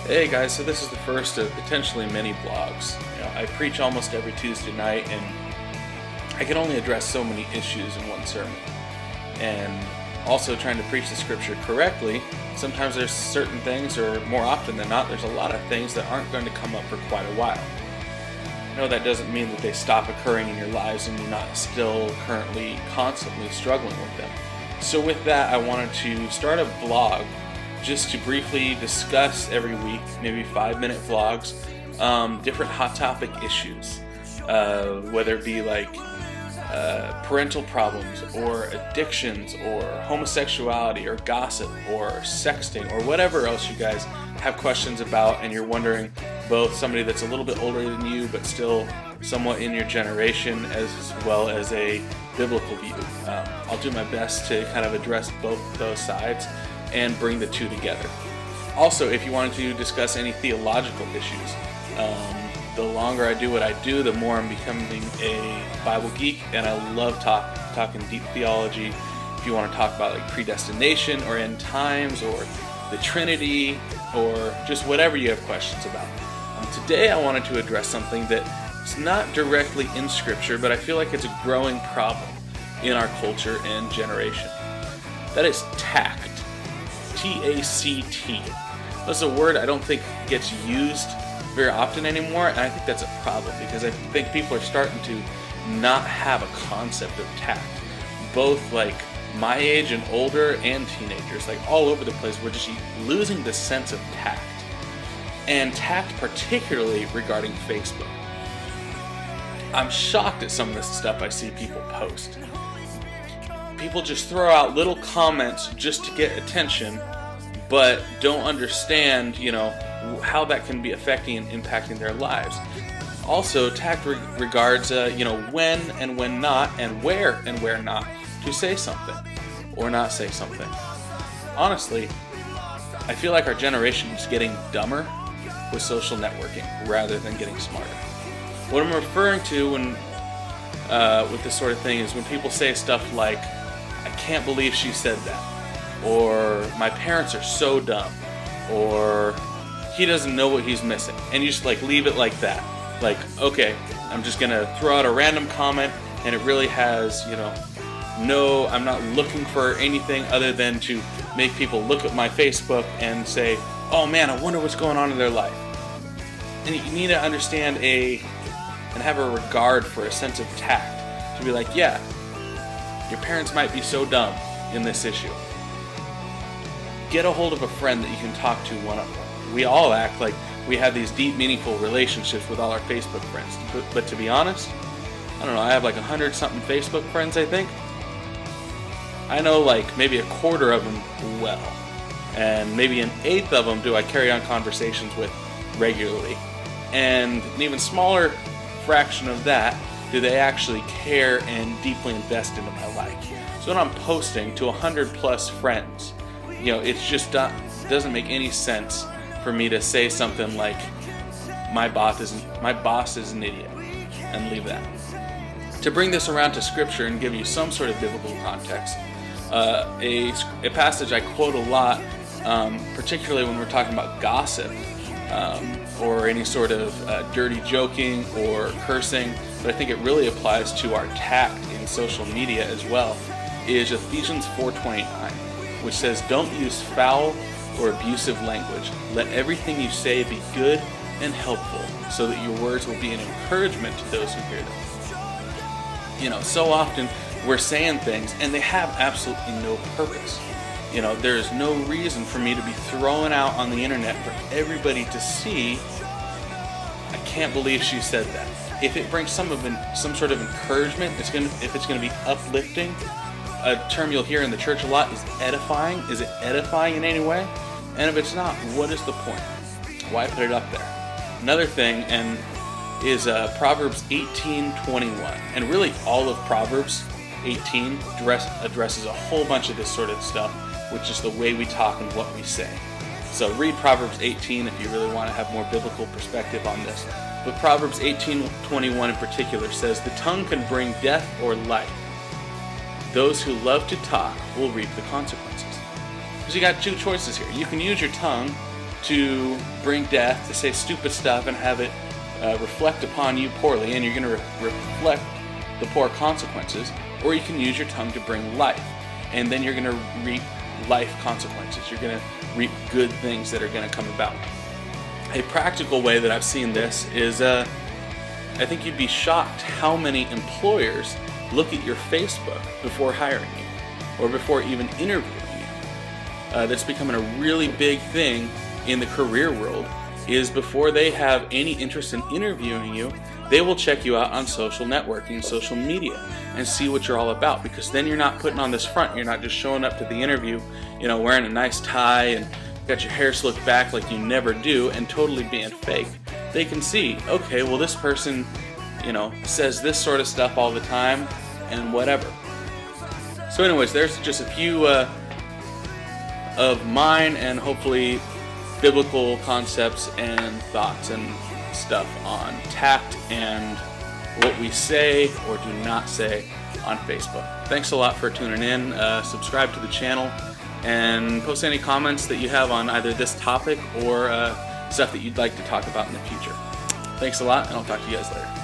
Hey guys, so this is the first of potentially many vlogs. I preach almost every Tuesday night, and I can only address so many issues in one sermon. And also trying to preach the scripture correctly, sometimes there's certain things, or more often than not, there's a lot of things that aren't going to come up for quite a while. No, that doesn't mean that they stop occurring in your lives and you're not still currently constantly struggling with them. So with that, I wanted to start a vlog just to briefly discuss every week, maybe 5-minute vlogs, different hot topic issues, whether it be like parental problems or addictions or homosexuality or gossip or sexting or whatever else you guys have questions about, and you're wondering, both somebody that's a little bit older than you but still somewhat in your generation, as well as a biblical view. I'll do my best to kind of address both those sides and bring the two together. Also, if you wanted to discuss any theological issues, the longer I do what I do, the more I'm becoming a Bible geek, and I love talking deep theology. If you want to talk about like predestination or end times or the Trinity or just whatever you have questions about. Today I wanted to address something that is not directly in Scripture, but I feel like it's a growing problem in our culture and generation. That is tact. T-A-C-T. That's a word I don't think gets used very often anymore, and I think that's a problem because I think people are starting to not have a concept of tact. Both like my age and older and teenagers, like all over the place, we're just losing the sense of tact. And tact particularly regarding Facebook. I'm shocked at some of the stuff I see people post. People just throw out little comments just to get attention, but don't understand, how that can be affecting and impacting their lives. Also, tact regards, when and when not, and where not to say something or not say something. Honestly, I feel like our generation is getting dumber with social networking rather than getting smarter. What I'm referring to when with this sort of thing is when people say stuff like, "I can't believe she said that," or "My parents are so dumb," or "He doesn't know what he's missing," and you just like leave it like that. Like, okay, I'm just gonna throw out a random comment, and it really has, no, I'm not looking for anything other than to make people look at my Facebook and say, "Oh man, I wonder what's going on in their life." And you need to understand and have a regard for a sense of tact to be like, yeah, your parents might be so dumb in this issue. Get a hold of a friend that you can talk to one-on-one. We all act like we have these deep, meaningful relationships with all our Facebook friends. But to be honest, I don't know, I have like 100-something Facebook friends, I think. I know like maybe a quarter of them well. And maybe an eighth of them do I carry on conversations with regularly. And an even smaller fraction of that do they actually care and deeply invest into my life. So when I'm posting to 100+ friends, it's just doesn't make any sense for me to say something like, my boss is an idiot, and leave that. To bring this around to Scripture and give you some sort of biblical context, a passage I quote a lot, particularly when we're talking about gossip, or any sort of dirty joking or cursing, but I think it really applies to our tact in social media as well, is Ephesians 4:29, which says, "Don't use foul or abusive language. Let everything you say be good and helpful, so that your words will be an encouragement to those who hear them." So often we're saying things and they have absolutely no purpose. There is no reason for me to be throwing out on the internet for everybody to see, "I can't believe she said that." If it brings some sort of encouragement, if it's going to be uplifting. A term you'll hear in the church a lot is edifying. Is it edifying in any way? And if it's not, what is the point? Why put it up there? Another thing is Proverbs 18:21, and really all of Proverbs 18 addresses a whole bunch of this sort of stuff, which is the way we talk and what we say. So read Proverbs 18 if you really want to have more biblical perspective on this. But Proverbs 18:21 in particular says, "The tongue can bring death or life. Those who love to talk will reap the consequences." Because you got two choices here. You can use your tongue to bring death, to say stupid stuff and have it reflect upon you poorly, and you're going to reflect the poor consequences, or you can use your tongue to bring life, and then you're going to reap life consequences. You're going to reap good things that are going to come about. A practical way that I've seen this is, I think you'd be shocked how many employers look at your Facebook before hiring you, or before even interviewing you. That's becoming a really big thing in the career world, is before they have any interest in interviewing you, they will check you out on social networking, social media, and see what you're all about, because then you're not putting on this front. You're not just showing up to the interview, wearing a nice tie and got your hair slicked back like you never do and totally being fake. They can see, okay, well, this person, says this sort of stuff all the time and whatever. So anyways, there's just a few of mine and hopefully biblical concepts and thoughts and stuff on tact and what we say or do not say on Facebook. Thanks a lot for tuning in. Subscribe to the channel and post any comments that you have on either this topic or stuff that you'd like to talk about in the future. Thanks a lot, and I'll talk to you guys later.